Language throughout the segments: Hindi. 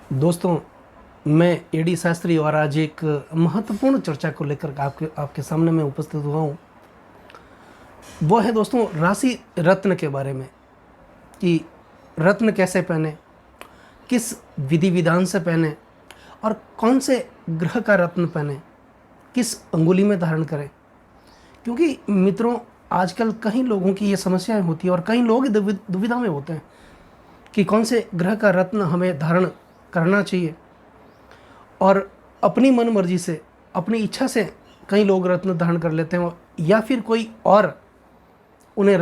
दोस्तों, मैं एडी शास्त्री और आज एक महत्वपूर्ण चर्चा को लेकर आपके सामने मैं उपस्थित हुआ हूँ। वो है दोस्तों राशि रत्न के बारे में कि रत्न कैसे पहने, किस विधि विधान से पहने और कौन से ग्रह का रत्न पहने, किस अंगुली में धारण करें। क्योंकि मित्रों, आजकल कई लोगों की ये समस्याएं होती है और कई लोग दुविधा में होते हैं कि कौन से ग्रह का रत्न हमें धारण करना चाहिए। और अपनी मन मर्जी से, अपनी इच्छा से कई लोग रत्न धारण कर लेते हैं या फिर कोई और उन्हें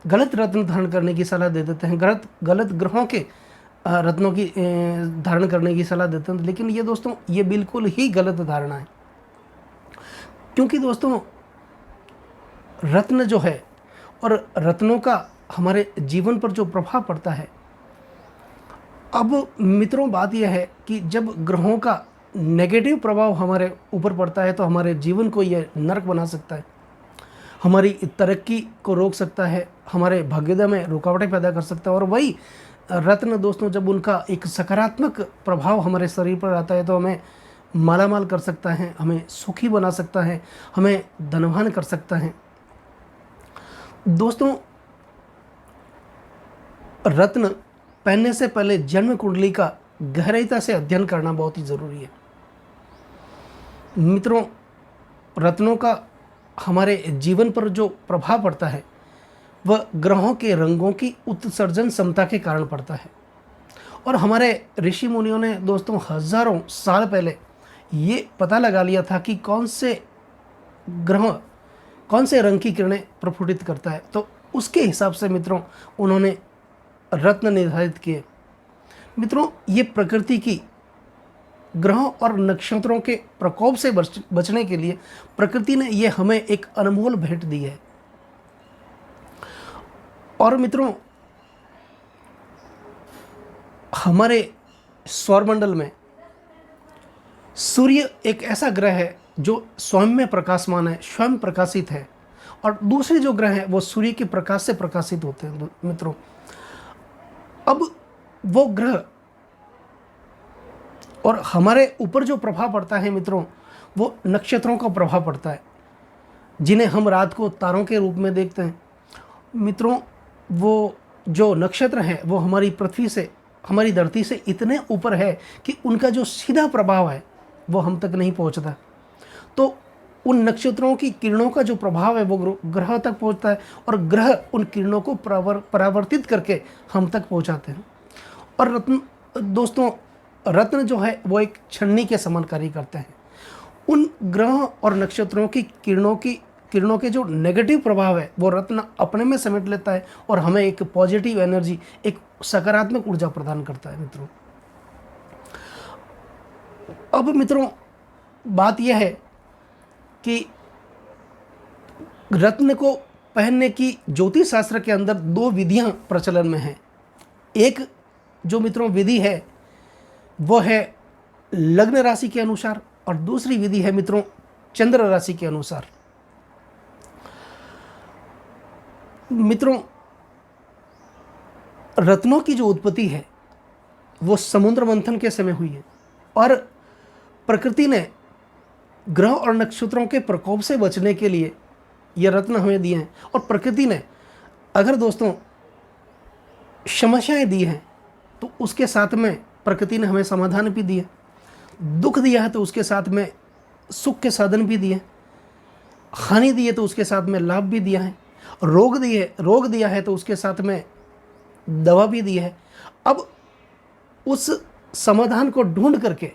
गलत रत्न धारण करने की सलाह दे देते हैं, गलत ग्रहों के रत्नों की धारण करने की सलाह देते हैं। लेकिन ये दोस्तों, ये बिल्कुल ही गलत धारणा है। क्योंकि दोस्तों, रत्न जो है और रत्नों का हमारे जीवन पर जो प्रभाव पड़ता है, अब मित्रों बात यह है कि जब ग्रहों का नेगेटिव प्रभाव हमारे ऊपर पड़ता है तो हमारे जीवन को यह नरक बना सकता है, हमारी तरक्की को रोक सकता है, हमारे भाग्योदय में रुकावटें पैदा कर सकता है। और वही रत्न दोस्तों, जब उनका एक सकारात्मक प्रभाव हमारे शरीर पर आता है तो हमें मालामाल कर सकता है, हमें सुखी बना सकता है, हमें धनवान कर सकता है। दोस्तों, रत्न पहनने से पहले जन्म कुंडली का गहराईता से अध्ययन करना बहुत ही ज़रूरी है। मित्रों, रत्नों का हमारे जीवन पर जो प्रभाव पड़ता है वह ग्रहों के रंगों की उत्सर्जन क्षमता के कारण पड़ता है। और हमारे ऋषि मुनियों ने दोस्तों हजारों साल पहले ये पता लगा लिया था कि कौन से ग्रह कौन से रंग की किरणें प्रफुटित करता है, तो उसके हिसाब से मित्रों उन्होंने रत्न निर्धारित किए। मित्रों, ये प्रकृति की ग्रहों और नक्षत्रों के प्रकोप से बचने के लिए प्रकृति ने ये हमें एक अनमोल भेंट दी है। और मित्रों, हमारे सौरमंडल में सूर्य एक ऐसा ग्रह है जो स्वयं में प्रकाशमान है, स्वयं प्रकाशित है, और दूसरे जो ग्रह हैं वो सूर्य के प्रकाश से प्रकाशित होते हैं। मित्रों, अब वो ग्रह और हमारे ऊपर जो प्रभाव पड़ता है मित्रों, वो नक्षत्रों का प्रभाव पड़ता है, जिन्हें हम रात को तारों के रूप में देखते हैं। मित्रों, वो जो नक्षत्र हैं वो हमारी पृथ्वी से, हमारी धरती से इतने ऊपर है कि उनका जो सीधा प्रभाव है वो हम तक नहीं पहुंचता। तो उन नक्षत्रों की किरणों का जो प्रभाव है वो ग्रह तक पहुंचता है और ग्रह उन किरणों को परावर्तित करके हम तक पहुंचाते हैं। और दोस्तों, रत्न जो है वो एक छन्नी के समान कार्य करते हैं। उन ग्रह और नक्षत्रों की किरणों के जो नेगेटिव प्रभाव है वो रत्न अपने में समेट लेता है और हमें एक पॉजिटिव एनर्जी, एक सकारात्मक ऊर्जा प्रदान करता है। मित्रों, अब मित्रों बात यह है कि रत्न को पहनने की ज्योतिष शास्त्र के अंदर दो विधियां प्रचलन में हैं। एक जो मित्रों विधि है वो है लग्न राशि के अनुसार और दूसरी विधि है मित्रों चंद्र राशि के अनुसार। मित्रों, रत्नों की जो उत्पत्ति है वो समुद्र मंथन के समय हुई है और प्रकृति ने ग्रह और नक्षत्रों के प्रकोप से बचने के लिए ये रत्न हमें दिए हैं। और प्रकृति ने अगर दोस्तों समस्याएं दी हैं तो उसके साथ में प्रकृति ने हमें समाधान भी दिए, दुख दिया है तो उसके साथ में सुख के साधन भी दिए, हानि दी है तो उसके साथ में लाभ भी दिया है, रोग दिया है तो उसके साथ में दवा भी दी है। अब उस समाधान को ढूंढ करके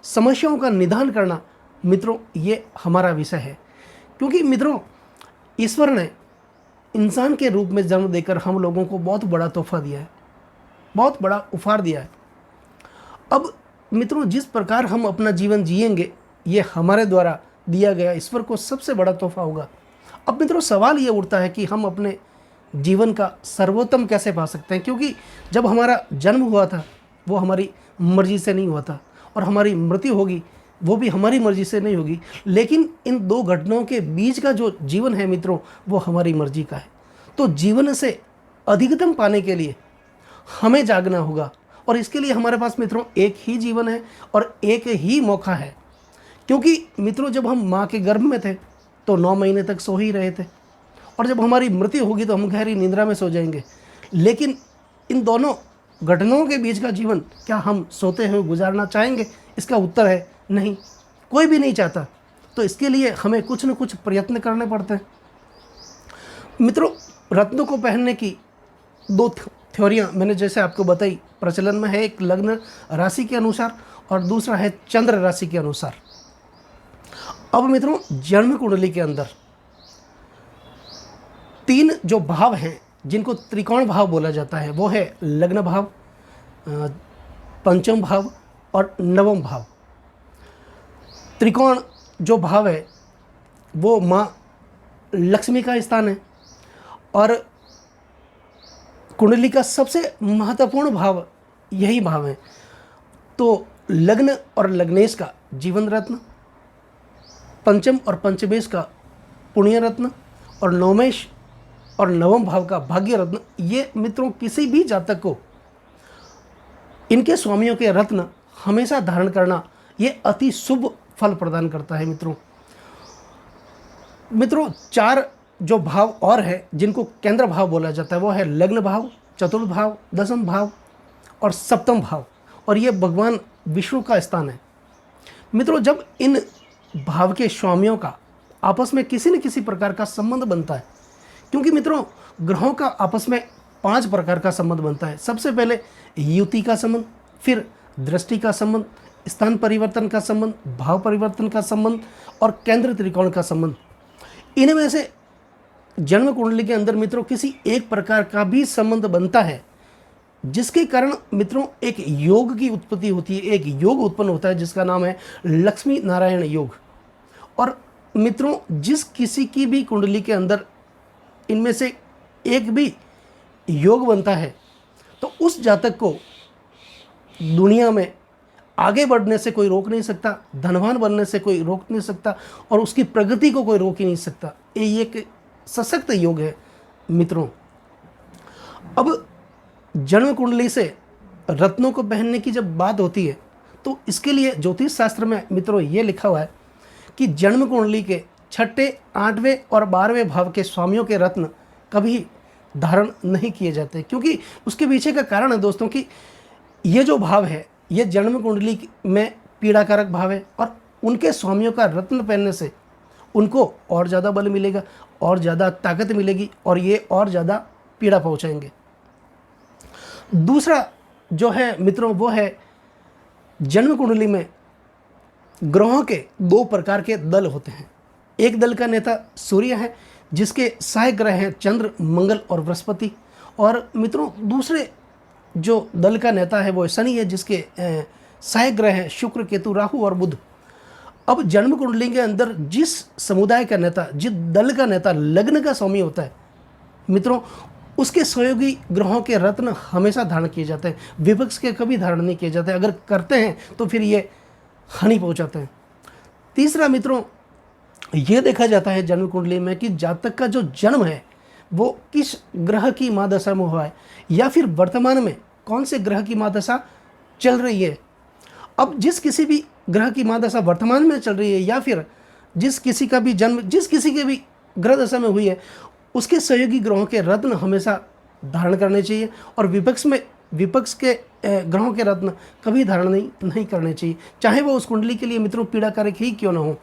समस्याओं का निदान करना मित्रों ये हमारा विषय है। क्योंकि मित्रों, ईश्वर ने इंसान के रूप में जन्म देकर हम लोगों को बहुत बड़ा तोहफा दिया है, बहुत बड़ा उपहार दिया है। अब मित्रों, जिस प्रकार हम अपना जीवन जिएंगे ये हमारे द्वारा दिया गया ईश्वर को सबसे बड़ा तोहफा होगा। अब मित्रों सवाल ये उठता है कि हम अपने जीवन का सर्वोत्तम कैसे पा सकते हैं, क्योंकि जब हमारा जन्म हुआ था वो हमारी मर्जी से नहीं हुआ था और हमारी मृत्यु होगी वो भी हमारी मर्जी से नहीं होगी। लेकिन इन दो घटनाओं के बीच का जो जीवन है मित्रों वो हमारी मर्जी का है। तो जीवन से अधिकतम पाने के लिए हमें जागना होगा और इसके लिए हमारे पास मित्रों एक ही जीवन है और एक ही मौका है। क्योंकि मित्रों जब हम माँ के गर्भ में थे तो 9 महीने तक सो ही रहे थे, और जब हमारी मृत्यु होगी तो हम गहरी निद्रा में सो जाएंगे। लेकिन इन दोनों घटनाओं के बीच का जीवन क्या हम सोते हुए गुजारना चाहेंगे? इसका उत्तर है नहीं, कोई भी नहीं चाहता। तो इसके लिए हमें कुछ न कुछ प्रयत्न करने पड़ते हैं। मित्रों, रत्नों को पहनने की 2 थ्योरियाँ मैंने जैसे आपको बताई प्रचलन में है। एक लग्न राशि के अनुसार और दूसरा है चंद्र राशि के अनुसार। अब मित्रों, जन्म कुंडली के अंदर 3 जो भाव हैं जिनको त्रिकोण भाव बोला जाता है, वो है लग्न भाव, पंचम भाव और नवम भाव। त्रिकोण जो भाव है वो माँ लक्ष्मी का स्थान है, और कुंडली का सबसे महत्वपूर्ण भाव यही भाव है। तो लग्न और लग्नेश का जीवन रत्न, पंचम और पंचमेश का पुण्य रत्न, और नवमेश और नवम भाव का भाग्य रत्न, ये मित्रों किसी भी जातक को इनके स्वामियों के रत्न हमेशा धारण करना ये अति शुभ फल प्रदान करता है। मित्रों 4 जो भाव और है जिनको केंद्र भाव बोला जाता है, वो है लग्न भाव, चतुर्थ भाव, दशम भाव और सप्तम भाव, और ये भगवान विष्णु का स्थान है। मित्रों जब इन भाव के स्वामियों का आपस में किसी न किसी प्रकार का संबंध बनता है, क्योंकि मित्रों ग्रहों का आपस में 5 प्रकार का संबंध बनता है। सबसे पहले युति का संबंध, फिर दृष्टि का संबंध, स्थान परिवर्तन का संबंध, भाव परिवर्तन का संबंध और केंद्र त्रिकोण का संबंध। इनमें से जन्म कुंडली के अंदर मित्रों किसी एक प्रकार का भी संबंध बनता है, जिसके कारण मित्रों एक योग की उत्पत्ति होती है, एक योग उत्पन्न होता है जिसका नाम है लक्ष्मी नारायण योग। और मित्रों जिस किसी की भी कुंडली के अंदर इनमें से एक भी योग बनता है तो उस जातक को दुनिया में आगे बढ़ने से कोई रोक नहीं सकता, धनवान बनने से कोई रोक नहीं सकता, और उसकी प्रगति को कोई रोक ही नहीं सकता। ये एक सशक्त योग है मित्रों। अब जन्म कुंडली से रत्नों को पहनने की जब बात होती है तो इसके लिए ज्योतिष शास्त्र में मित्रों ये लिखा हुआ है कि जन्म कुंडली के 6ठे, 8वें और 12वें भाव के स्वामियों के रत्न कभी धारण नहीं किए जाते, क्योंकि उसके पीछे का कारण है दोस्तों कि ये जो भाव है ये जन्म कुंडली में पीड़ाकारक भाव है, और उनके स्वामियों का रत्न पहनने से उनको और ज़्यादा बल मिलेगा, और ज़्यादा ताकत मिलेगी, और ये और ज़्यादा पीड़ा पहुँचाएंगे। दूसरा जो है मित्रों वो है जन्म कुंडली में ग्रहों के 2 प्रकार के दल होते हैं। एक दल का नेता सूर्य है जिसके सहायक ग्रह हैं चंद्र, मंगल और बृहस्पति, और मित्रों दूसरे जो दल का नेता है वो शनि है जिसके सहायक ग्रह हैं शुक्र, केतु, राहु और बुध। अब जन्म कुंडली के अंदर जिस समुदाय का नेता, जिस दल का नेता लग्न का स्वामी होता है मित्रों, उसके सहयोगी ग्रहों के रत्न हमेशा धारण किए जाते हैं, विपक्ष के कभी धारण नहीं किए जाते। अगर करते हैं तो फिर ये हानि पहुंचाते हैं। तीसरा मित्रों ये देखा जाता है जन्म कुंडली में कि जातक का जो जन्म है वो किस ग्रह की महादशा में हुआ है, या फिर वर्तमान में कौन से ग्रह की महादशा चल रही है। अब जिस किसी भी ग्रह की महादशा वर्तमान में चल रही है, या फिर जिस किसी का भी जन्म जिस किसी के भी ग्रह दशा में हुई है, उसके सहयोगी ग्रहों के रत्न हमेशा धारण करने चाहिए, और विपक्ष के ग्रहों के रत्न कभी धारण नहीं करने चाहिए, चाहे वो उस कुंडली के लिए मित्रों पीड़ाकारक ही क्यों ना हो।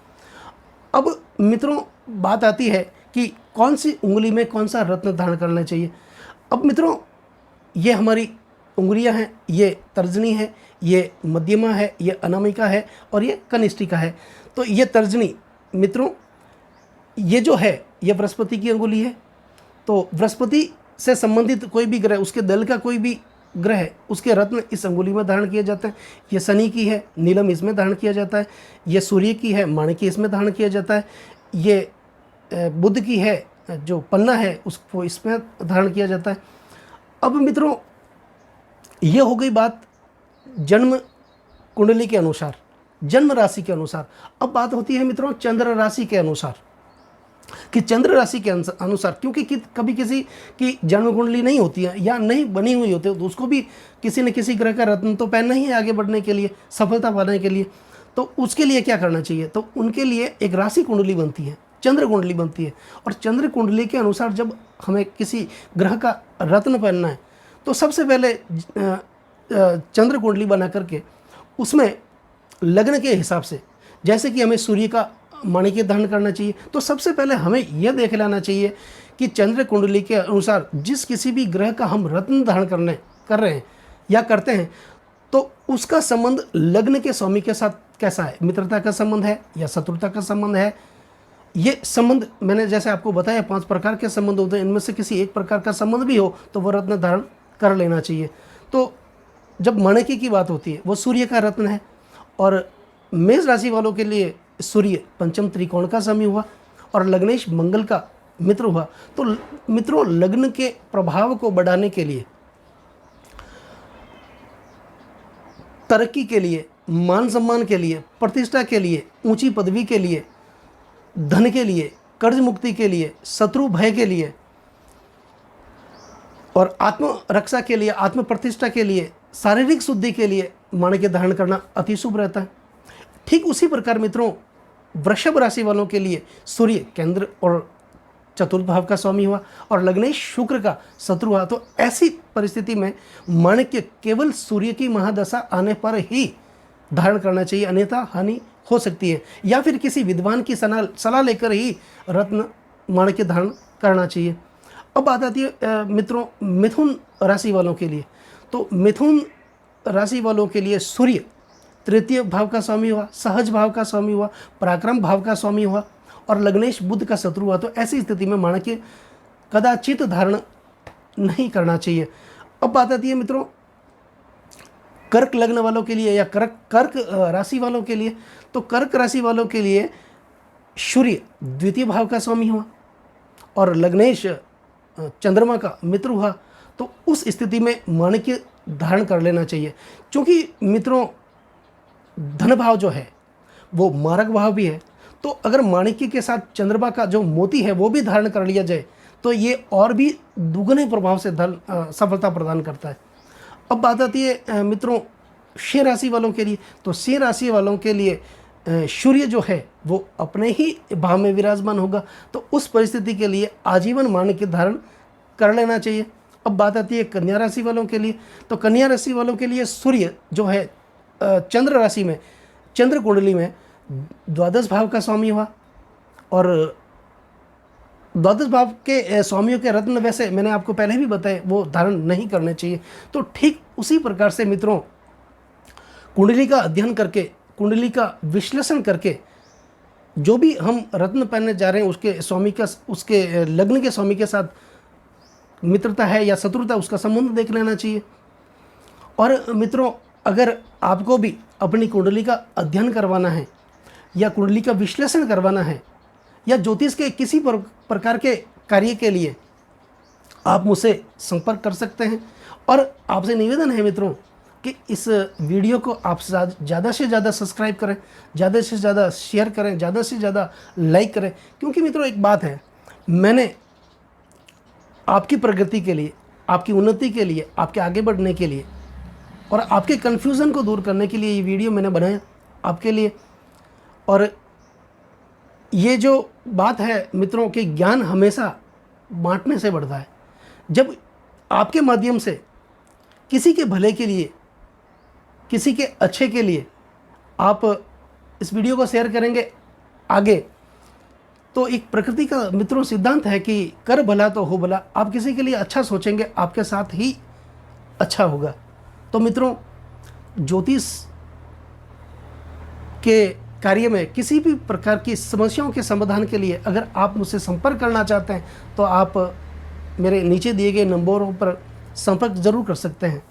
अब मित्रों बात आती है कि कौन सी उंगली में कौन सा रत्न धारण करना चाहिए। अब मित्रों ये हमारी उंगलियां हैं, ये तर्जनी है, ये मध्यमा है, ये अनामिका है और ये कनिष्ठिका है। तो ये तर्जनी मित्रों ये जो है ये बृहस्पति की अंगुली है। तो बृहस्पति से संबंधित कोई भी ग्रह, उसके दल का कोई भी ग्रह है, उसके रत्न इस अंगुली में धारण किए जाते हैं। ये शनि की है, नीलम इसमें धारण किया जाता है। ये सूर्य की है, माणिक्य इसमें धारण किया जाता है। ये बुध की है, जो पन्ना है उसको इसमें धारण किया जाता है। अब मित्रों ये हो गई बात जन्म कुंडली के अनुसार, जन्म राशि के अनुसार। अब बात होती है मित्रों चंद्र राशि के अनुसार। कि चंद्र राशि के अनुसार, क्योंकि कभी किसी की जन्म कुंडली नहीं होती है या नहीं बनी हुई होती है, तो उसको भी किसी न किसी ग्रह का रत्न तो पहनना ही है आगे बढ़ने के लिए, सफलता पाने के लिए। तो उसके लिए क्या करना चाहिए, तो उनके लिए एक राशि कुंडली बनती है, चंद्र कुंडली बनती है। और चंद्र कुंडली के अनुसार जब हमें किसी ग्रह का रत्न पहनना है, तो सबसे पहले चंद्र कुंडली बना करके उसमें लग्न के हिसाब से, जैसे कि हमें सूर्य का माणिक्य धारण करना चाहिए, तो सबसे पहले हमें यह देख लेना चाहिए कि चंद्र कुंडली के अनुसार जिस किसी भी ग्रह का हम रत्न धारण कर रहे हैं या करते हैं, तो उसका संबंध लग्न के स्वामी के साथ कैसा है, मित्रता का संबंध है या शत्रुता का संबंध है। ये संबंध मैंने जैसे आपको बताया 5 प्रकार के संबंध होते हैं, इनमें से किसी एक प्रकार का संबंध भी हो तो वह रत्न धारण कर लेना चाहिए। तो जब माणिक्य की बात होती है, वो सूर्य का रत्न है, और मेष राशि वालों के लिए सूर्य पंचम त्रिकोण का स्वामी हुआ और लग्नेश मंगल का मित्र हुआ। तो मित्रों, लग्न के प्रभाव को बढ़ाने के लिए, तरक्की के लिए, मान सम्मान के लिए, प्रतिष्ठा के लिए, ऊंची पदवी के लिए, धन के लिए, कर्ज मुक्ति के लिए, शत्रु भय के लिए और आत्म रक्षा के लिए, आत्म प्रतिष्ठा के लिए, शारीरिक शुद्धि के लिए माणिक्य धारण करना अति शुभ रहता है। ठीक उसी प्रकार मित्रों, वृषभ राशि वालों के लिए सूर्य केंद्र और चतुर्थ भाव का स्वामी हुआ और लग्नेश शुक्र का शत्रु हुआ। तो ऐसी परिस्थिति में माणिक्य केवल सूर्य की महादशा आने पर ही धारण करना चाहिए, अन्यथा हानि हो सकती है, या फिर किसी विद्वान की सलाह लेकर ही रत्न माणिक्य धारण करना चाहिए। अब बात आती है मित्रों मिथुन राशि वालों के लिए। तो मिथुन राशि वालों के लिए सूर्य तृतीय भाव का स्वामी हुआ, सहज भाव का स्वामी हुआ, पराक्रम भाव का स्वामी हुआ और लग्नेश बुध का शत्रु हुआ। तो ऐसी स्थिति में माणिक्य कदाचित धारण नहीं करना चाहिए। अब बात आती है मित्रों कर्क लग्न वालों के लिए या कर्क राशि वालों के लिए। तो कर्क राशि वालों के लिए सूर्य द्वितीय भाव का स्वामी हुआ और लग्नेश चंद्रमा का मित्र हुआ। तो उस स्थिति में माणिक्य धारण कर लेना चाहिए, क्योंकि मित्रों धन भाव जो है वो मारक भाव भी है। तो अगर माणिक्य के साथ चंद्रमा का जो मोती है वो भी धारण कर लिया जाए तो ये और भी दुगने प्रभाव से सफलता प्रदान करता है। अब बात आती है मित्रों सिंह राशि वालों के लिए। तो सिंह राशि वालों के लिए सूर्य जो है वो अपने ही भाव में विराजमान होगा, तो उस परिस्थिति के लिए आजीवन माणिक्य धारण कर लेना चाहिए। अब बात आती है कन्या राशि वालों के लिए। तो कन्या राशि वालों के लिए सूर्य जो है चंद्र राशि में, चंद्र कुंडली में द्वादश भाव का स्वामी हुआ और द्वादश भाव के स्वामियों के रत्न वैसे मैंने आपको पहले भी बताए वो धारण नहीं करने चाहिए। तो ठीक उसी प्रकार से मित्रों कुंडली का अध्ययन करके, कुंडली का विश्लेषण करके जो भी हम रत्न पहनने जा रहे हैं उसके स्वामी का, उसके लग्न के स्वामी के साथ मित्रता है या शत्रुता, उसका संबंध देख लेना चाहिए। और मित्रों अगर आपको भी अपनी कुंडली का अध्ययन करवाना है या कुंडली का विश्लेषण करवाना है या ज्योतिष के किसी प्रकार के कार्य के लिए आप मुझसे संपर्क कर सकते हैं। और आपसे निवेदन है मित्रों कि इस वीडियो को आप ज़्यादा से ज़्यादा सब्सक्राइब करें, ज़्यादा से ज़्यादा शेयर करें, ज़्यादा से ज़्यादा लाइक करें, क्योंकि मित्रों एक बात है, मैंने आपकी प्रगति के लिए, आपकी उन्नति के लिए, आपके आगे बढ़ने के लिए और आपके कन्फ्यूज़न को दूर करने के लिए ये वीडियो मैंने बनाया आपके लिए। और ये जो बात है मित्रों कि ज्ञान हमेशा बांटने से बढ़ता है। जब आपके माध्यम से किसी के भले के लिए, किसी के अच्छे के लिए आप इस वीडियो को शेयर करेंगे आगे, तो एक प्रकृति का मित्रों सिद्धांत है कि कर भला तो हो भला। आप किसी के लिए अच्छा सोचेंगे, आपके साथ ही अच्छा होगा। तो मित्रों ज्योतिष के कार्य में किसी भी प्रकार की समस्याओं के समाधान के लिए अगर आप मुझसे संपर्क करना चाहते हैं तो आप मेरे नीचे दिए गए नंबरों पर संपर्क ज़रूर कर सकते हैं।